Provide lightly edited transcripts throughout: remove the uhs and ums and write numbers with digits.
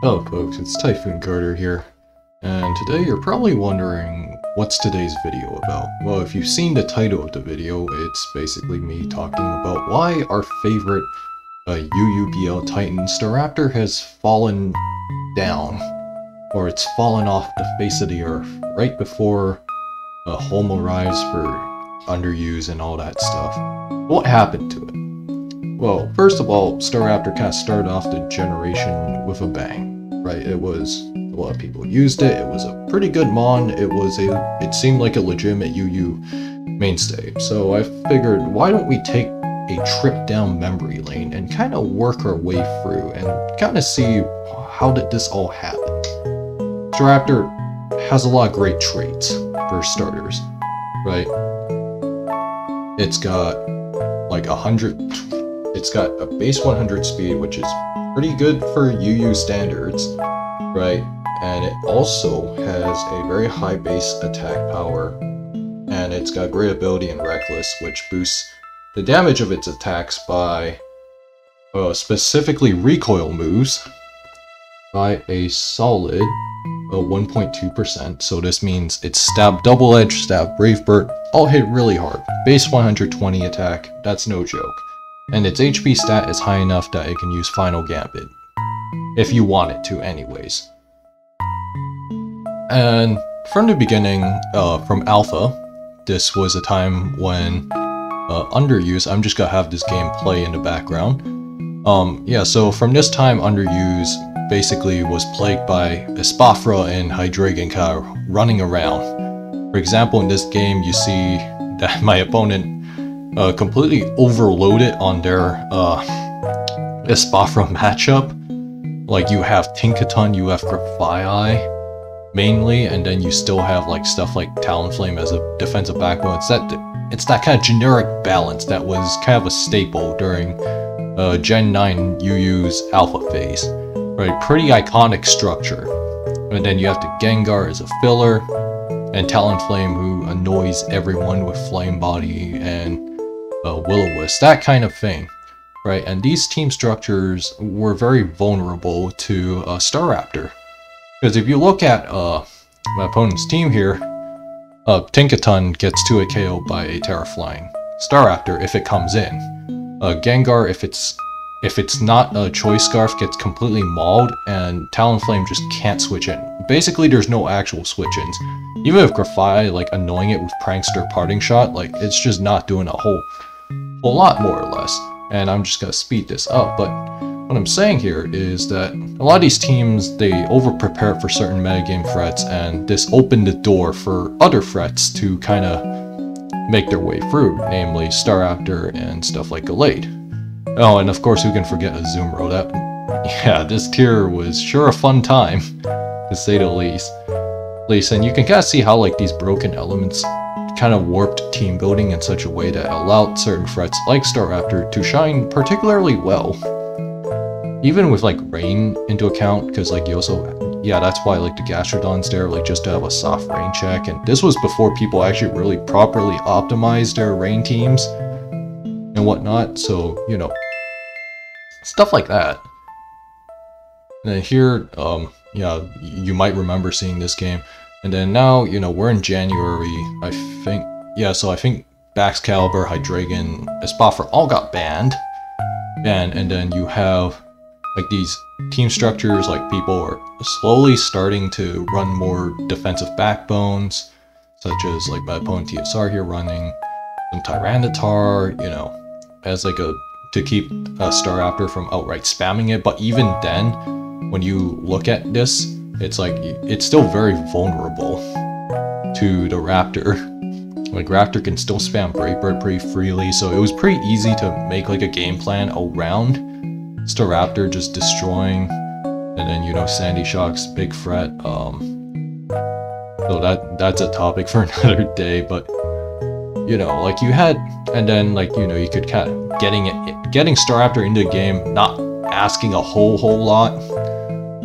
Hello folks, it's Typhoon Carter here, and today you're probably wondering what's today's video about. Well, if you've seen the title of the video, it's basically me talking about why our favorite UUBL Titan Staraptor has fallen down, or it's fallen off the face of the earth right before Home arrives for underuse and all that stuff. What happened to it? Well, first of all, Staraptor kind of started off the generation with a bang, right? A lot of people used it, it was a pretty good mon, it seemed like a legitimate UU mainstay. So I figured, why don't we take a trip down memory lane and kind of work our way through and kind of see how did this all happen. Staraptor has a lot of great traits, for starters, right? It's got like it's got a base 100 speed, which is pretty good for UU standards, right? And it also has a very high base attack power, and it's got great ability in Reckless, which boosts the damage of its attacks by specifically recoil moves by a solid 1.2%. So this means it's stab, double edge, stab, brave bird, all hit really hard. Base 120 attack, that's no joke. And its HP stat is high enough that it can use Final Gambit. If you want it to anyways. And from the beginning, from Alpha, this was a time when Underuse, I'm just gonna have this game play in the background. Yeah, so from this time, Underuse basically was plagued by Espathra and Hydreigon kind of running around. For example, in this game, you see that my opponent completely overloaded on their Espathra matchup. Like, you have Tinkaton, you have Grafaiai mainly, and then you still have like stuff like Talonflame as a defensive backbone. It's that kind of generic balance that was kind of a staple during Gen 9 UU's alpha phase. Right, pretty iconic structure. And then you have the Gengar as a filler, and Talonflame, who annoys everyone with Flame Body and Will-O-Wisp, that kind of thing, right? And these team structures were very vulnerable to Staraptor. Because if you look at my opponent's team here, Tinkaton gets 2 KO by a Terraflying. Staraptor, if it comes in. Gengar, if it's not a Choice Scarf, gets completely mauled, and Talonflame just can't switch in. Basically, there's no actual switch-ins. Even if Grafaiai, like, annoying it with Prankster Parting Shot, like, it's just not doing a whole lot, more or less. And I'm just gonna speed this up, but what I'm saying here is that a lot of these teams, they over-prepare for certain metagame threats, and this opened the door for other threats to kind of make their way through, namely Staraptor and stuff like Gallade. Oh, and of course, who can forget Azumarill? Yeah, this tier was sure a fun time, to say the least. And you can kind of see how like these broken elements kind of warped team building in such a way that allowed certain threats like Staraptor to shine particularly well. Even with like rain into account, because like you also, yeah, that's why like the Gastrodon's there, like just to have a soft rain check. And this was before people actually really properly optimized their rain teams and whatnot, so, you know, stuff like that. And then here, yeah, you might remember seeing this game. And then now, you know, we're in January, I think, yeah, so I think Baxcalibur, Hydreigon, Espathra all got banned. And then you have, like, these team structures, like, people are slowly starting to run more defensive backbones, such as, like, my opponent TSR here running some Tyranitar, you know, as like to keep Staraptor from outright spamming it. But even then, when you look at this, it's like, it's still very vulnerable to the Raptor. Like, Raptor can still spam Brave Bird pretty freely, so it was pretty easy to make like a game plan around Staraptor just destroying, and then, you know, Sandy Shock's big threat. So that's a topic for another day, but you know, like you had, and then like, you know, you could kind of getting Staraptor into the game, not asking a whole lot,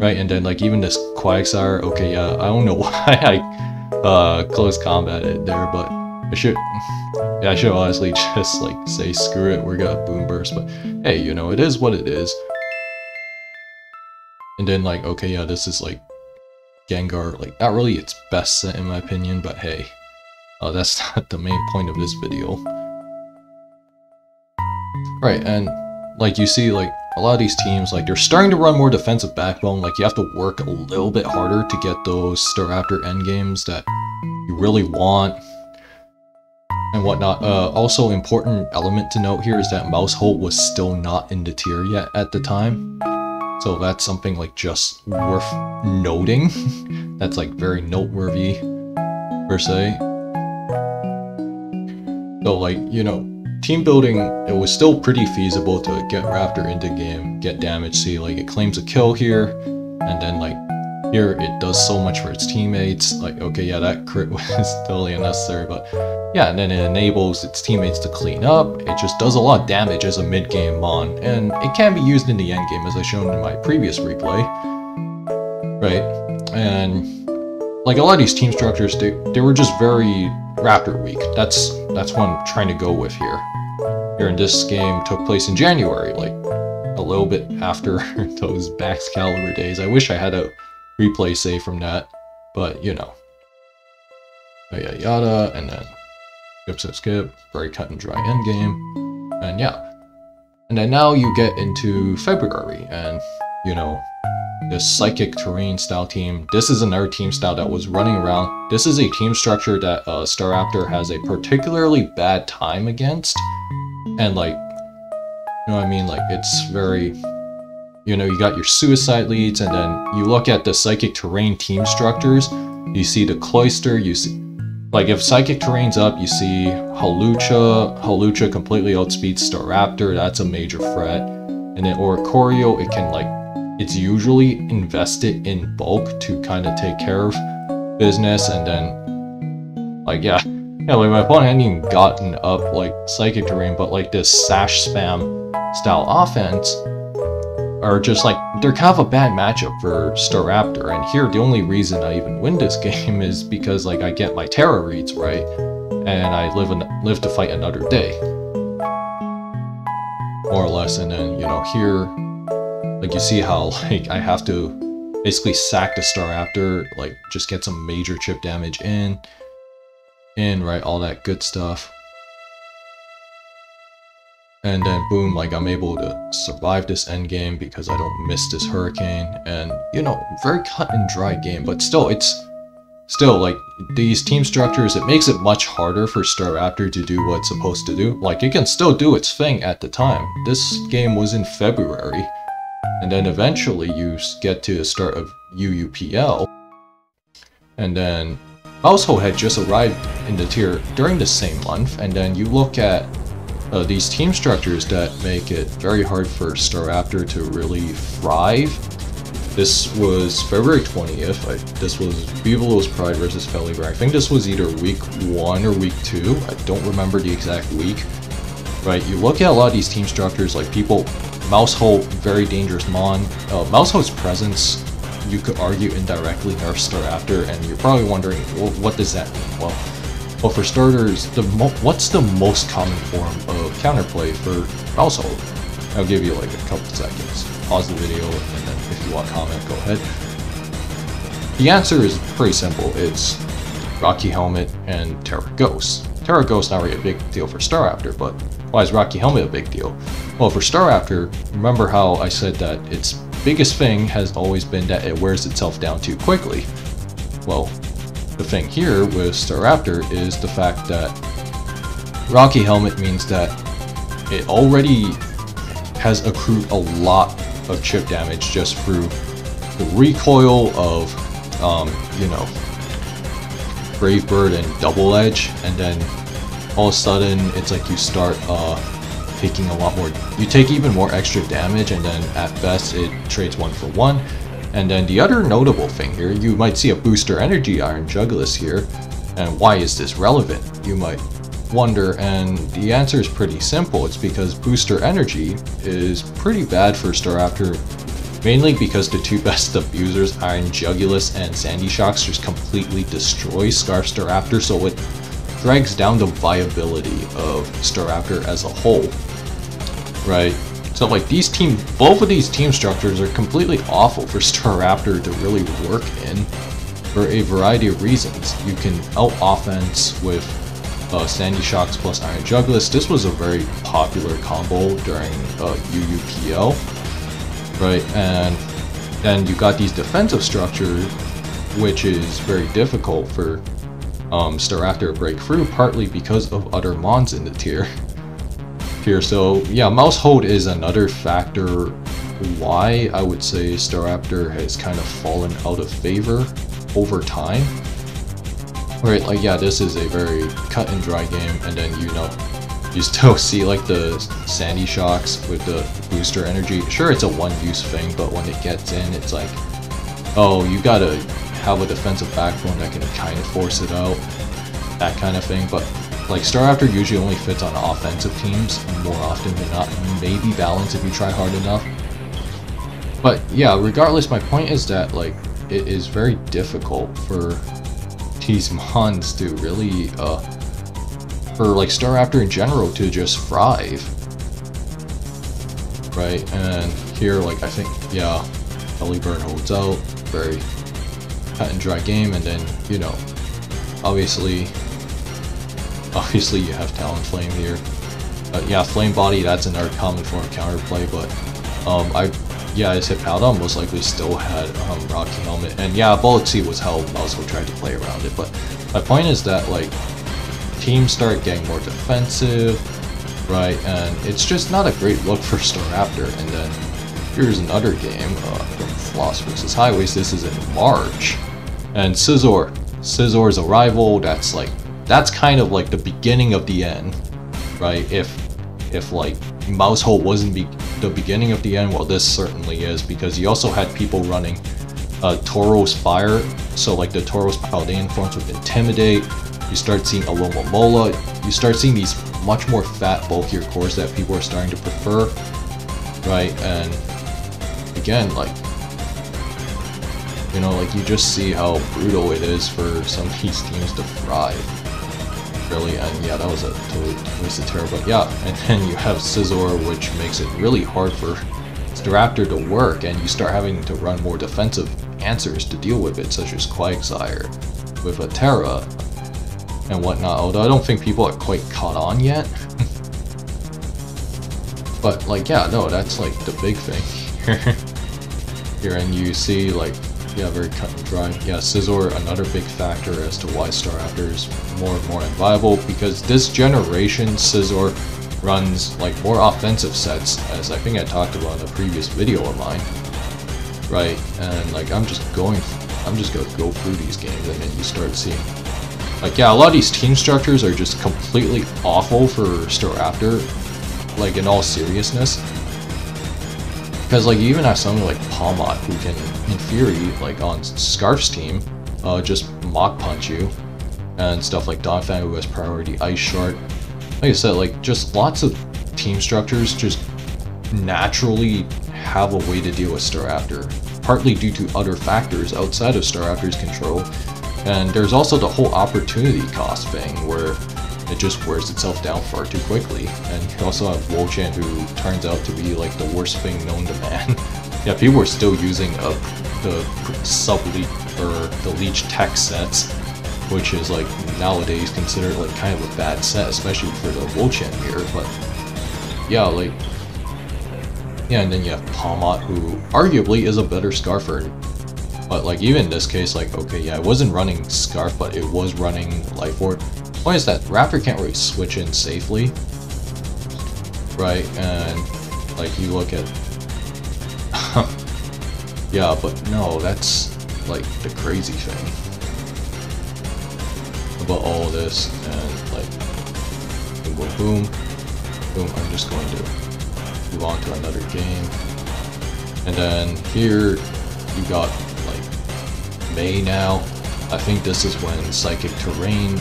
right? And then like even this Quagsire, okay, yeah, I don't know why I close combated there, but I should honestly just like say screw it, we're gonna Boom Burst. But hey, you know, it is what it is. And then like, okay, yeah, this is like Gengar, like not really its best set in my opinion, but hey, that's not the main point of this video. Right, and like you see, like a lot of these teams, like they're starting to run more defensive backbone. Like you have to work a little bit harder to get those Staraptor endgames that you really want and whatnot. Also important element to note here is that Maushold was still not in the tier yet at the time. So that's something like just worth noting. That's like very noteworthy per se. So like, you know, team building, it was still pretty feasible to get Raptor into game, get damage. See, like it claims a kill here, and then like here it does so much for its teammates. Like, okay, yeah, that crit was totally unnecessary, but yeah, and then it enables its teammates to clean up. It just does a lot of damage as a mid-game mon, and it can be used in the end game as I shown in my previous replay. Right, and like a lot of these team structures, they were just very Raptor weak. That's what I'm trying to go with here. Here in this game took place in January, like a little bit after those Baxcalibur days. I wish I had a replay save from that, but you know. Yada yada, and then skip, very cut and dry endgame, and yeah. And then now you get into February, and you know, this Psychic Terrain style team, this is another team style that was running around. This is a team structure that Staraptor has a particularly bad time against. And like, you know what I mean? Like, it's very, you know, you got your suicide leads, and then you look at the Psychic Terrain team structures, you see the Cloyster, you see, like if Psychic Terrain's up, you see Hawlucha completely outspeeds Staraptor, that's a major threat. And then Oricorio, it can like, it's usually invested in bulk to kind of take care of business, and then, like, yeah, like my opponent hadn't even gotten up, like, Psychic Terrain, but, like, this Sash Spam style offense are just, like, they're kind of a bad matchup for Staraptor, and here, the only reason I even win this game is because, like, I get my Terra reads right, and I live to fight another day. More or less, and then, you know, here, like, you see how, like, I have to basically sack the Staraptor, like, just get some major chip damage in, right, all that good stuff. And then, boom, like, I'm able to survive this endgame because I don't miss this Hurricane, and, you know, very cut and dry game, but still, it's still, like, these team structures, it makes it much harder for Staraptor to do what it's supposed to do. Like, it can still do its thing at the time. This game was in February. And then eventually you get to the start of UUPL, and then Maushold had just arrived in the tier during the same month, and then you look at these team structures that make it very hard for Staraptor to really thrive. This was February 20th, this was Vivalos Pride versus Feliver. I think this was either week 1 or week 2, I don't remember the exact week. Right, you look at a lot of these team structures, like people, Maushold, very dangerous mon. Maushold's presence, you could argue indirectly nerfs Staraptor, and you're probably wondering, well, what does that mean? Well, for starters, what's the most common form of counterplay for Maushold? I'll give you like a couple seconds. Pause the video, and then if you want to comment, go ahead. The answer is pretty simple. It's Rocky Helmet and Terra Ghost. Terra Ghost not really a big deal for Staraptor, but why is Rocky Helmet a big deal? Well, for Staraptor, remember how I said that its biggest thing has always been that it wears itself down too quickly. Well, the thing here with Staraptor is the fact that Rocky Helmet means that it already has accrued a lot of chip damage just through the recoil of, you know, Brave Bird and Double Edge, and then all of a sudden it's like you start taking a lot more, you take even more extra damage, and then at best it trades 1 for 1. And then the other notable thing here, you might see a Booster Energy Iron Jugulis here, and why is this relevant, you might wonder, and the answer is pretty simple. It's because Booster Energy is pretty bad for Staraptor, mainly because the two best abusers, Iron Jugulis and Sandy Shocks, just completely destroy Scarf Staraptor, so it drags down the viability of Staraptor as a whole, right? So like both of these team structures are completely awful for Staraptor to really work in for a variety of reasons. You can out-offense with Sandy Shocks plus Iron Jugglist. This was a very popular combo during UUPL, right? And then you got these defensive structures, which is very difficult for Staraptor to break through, partly because of other mons in the tier. So yeah, mouse hold is another factor why I would say Staraptor has kind of fallen out of favor over time. Right, like yeah, this is a very cut and dry game, and then you still see like the Sandy Shocks with the booster energy. Sure, it's a one-use thing, but when it gets in, it's like, oh, you gotta have a defensive backbone that can kind of force it out, that kind of thing. But like Staraptor usually only fits on offensive teams more often than not, maybe balance if you try hard enough. But yeah, regardless, my point is that like it is very difficult for these mons to really, for like Staraptor in general to just thrive, right? And here, like I think, yeah, Bellyburn holds out, very cut and dry game, and then obviously you have Talonflame here. Yeah, Flame Body, that's another common form of counterplay, but his Hippowdon most likely still had Rocky Helmet, and yeah, Bullet Seed was how Mousehole tried to play around it. But my point is that like teams start getting more defensive, right? And it's just not a great look for Staraptor. And then here's another game from Floss vs Highways. This is in March, and Scissor's arrival. That's kind of like the beginning of the end, right? If like Mousehole wasn't the beginning of the end, well, this certainly is, because you also had people running Tauros Fire, so like the Tauros Paldean forms with Intimidate. You start seeing Alomomola. You start seeing these much more fat, bulkier cores that people are starting to prefer, right? And again, like you just see how brutal it is for some of these teams to thrive. Really, and yeah, that was a totally wasted terror, but yeah, and then you have Scizor, which makes it really hard for Staraptor to work, and you start having to run more defensive answers to deal with it, such as Quagsire with a Terra and whatnot, although I don't think people are quite caught on yet. But like, yeah, no, that's like the big thing here, and you see like, yeah, very cut and dry. Yeah, Scizor, another big factor as to why Staraptor is more and more inviable, because this generation Scizor runs like more offensive sets, as I think I talked about in a previous video of mine, right? And like I'm just gonna go through these games, and then you start seeing like, yeah, a lot of these team structures are just completely awful for Staraptor, like in all seriousness. Because like you even have something like Palmot who can, in theory, like on Scarf's team, just Mach Punch you, and stuff like Donphan who has priority Ice Shard. Like I said, like just lots of team structures just naturally have a way to deal with Staraptor, partly due to other factors outside of Staraptor's control. And there's also the whole opportunity cost thing, where it just wears itself down far too quickly. And you also have Wolchan, who turns out to be like the worst thing known to man. Yeah, people are still using the sub-leech or the leech tech sets, which is like nowadays considered like kind of a bad set, especially for the Wolchan here. But yeah, like, yeah, and then you have Palmot, who arguably is a better Scarfer. But like even in this case, like, okay, yeah, it wasn't running Scarf, but it was running Life Orb. The point is that Raptor can't really switch in safely, right? And like you look at, yeah, but no, that's like the crazy thing about all this. And like, boom, boom, boom, boom. I'm just going to move on to another game, and then here you got like May now. I think this is when Psychic Terrain.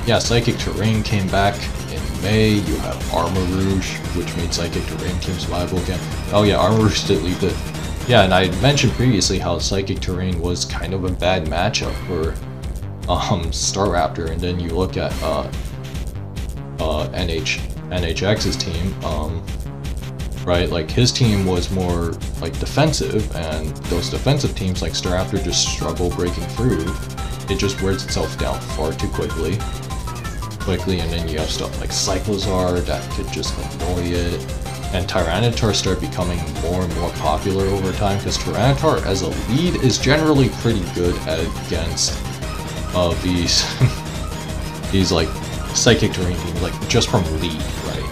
Yeah, Psychic Terrain came back in May. You have Armarouge, which made Psychic Terrain teams viable again. Oh yeah, Armarouge did leave it. Yeah, and I mentioned previously how Psychic Terrain was kind of a bad matchup for Staraptor, and then you look at NHX's team. right? Like his team was more like defensive, and those defensive teams like Staraptor just struggle breaking through. It just wears itself down far too quickly, and then you have stuff like Cyclozar that could just annoy it, and Tyranitar start becoming more and more popular over time, because Tyranitar as a lead is generally pretty good against these these like Psychic Terrain teams, like just from lead, right?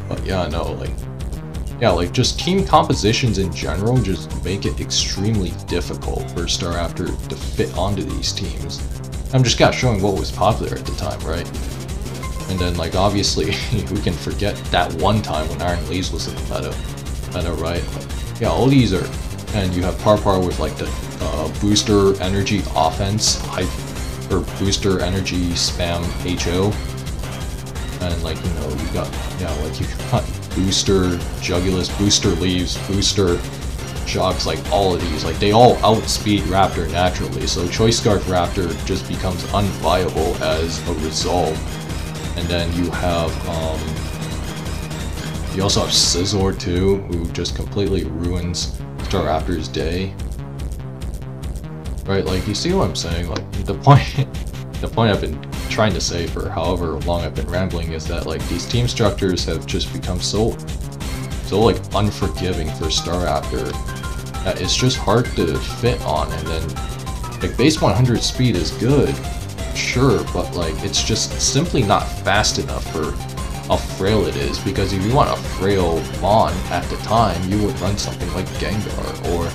But yeah, no, like just team compositions in general just make it extremely difficult for Staraptor to fit onto these teams. I'm just kind of showing what was popular at the time, right? And then, like, obviously, we can forget that one time when Iron Leaves was in the meta, right? Like, yeah, all these are, and you have Parpar with like the booster energy offense, or booster energy spam HO, and like, you know, you got, yeah, like you got booster Jugulis, booster Leaves, booster Shocks, like all of these, like they all outspeed Raptor naturally, so Choice Scarf Raptor just becomes unviable as a result. And then you have, you also have Scizor too, who just completely ruins Staraptor's day. Right, like, you see what I'm saying? Like, the point I've been trying to say for however long I've been rambling is that, like, these team structures have just become so like, unforgiving for Staraptor that it's just hard to fit on, and then, like, base 100 speed is good, sure, but like it's just simply not fast enough for how frail it is, because if you want a frail Mon at the time, you would run something like Gengar or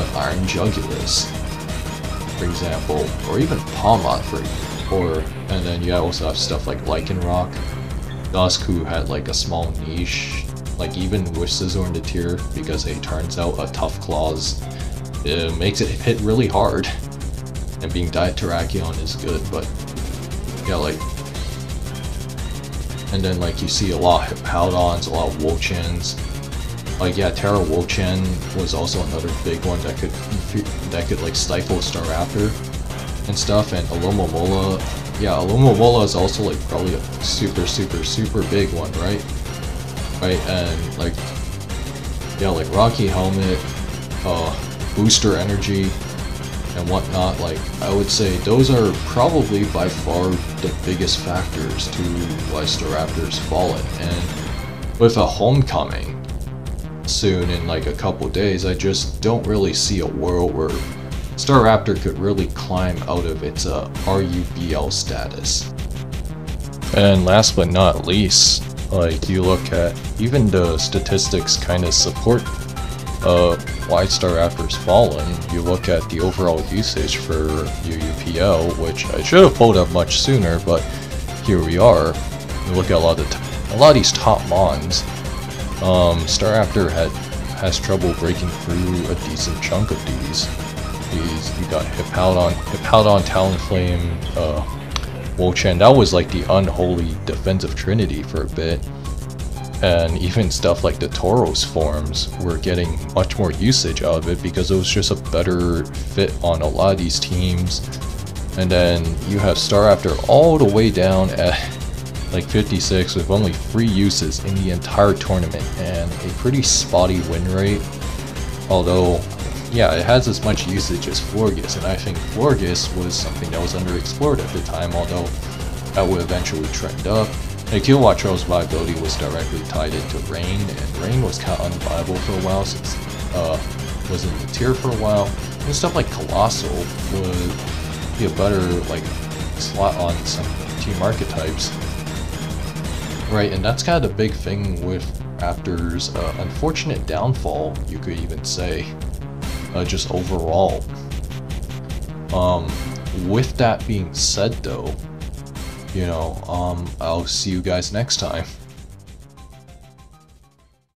an Iron Jugulis, for example, or even Palmot, and then you also have stuff like Lycanroc, Dusk, who had like a small niche, like even with Scizor in the tier, because it turns out a Tough Claws makes it hit really hard. And being Diet Terrakion is good, but yeah, like, and then like you see a lot of Hippowdons, a lot of Wolchens. Like, yeah, Terra Wolchen was also another big one that could like stifle Staraptor and stuff. And Alomomola, yeah, Alomomola is also like probably a super big one, right? Right, and like, yeah, like Rocky Helmet, Booster Energy, and whatnot, like, I would say those are probably by far the biggest factors to why Staraptor's fallen. And with a homecoming soon in like a couple days, I just don't really see a world where Staraptor could really climb out of its RUBL status. And last but not least, like, you look at even the statistics kind of support why Staraptor's fallen. You look at the overall usage for UUPL, which I should have pulled up much sooner, but here we are. You look at a lot of these top Mons. Staraptor has trouble breaking through a decent chunk of these. You got Hippowdon, Talonflame, Wolchen. That was like the unholy defensive trinity for a bit. And even stuff like the Tauros forms were getting much more usage out of it because it was just a better fit on a lot of these teams. And then you have Staraptor all the way down at like 56 with only 3 uses in the entire tournament and a pretty spotty win rate. Although, yeah, it has as much usage as Florges, and I think Florges was something that was underexplored at the time, although that would eventually trend up. And Kilowattrell's viability was directly tied into Rain, and Rain was kind of unviable for a while since it was in the tier for a while. And stuff like Colossal would be a better like slot on some team archetypes. Right, and that's kind of the big thing with Raptor's unfortunate downfall, you could even say, just overall. With that being said though, you know, I'll see you guys next time.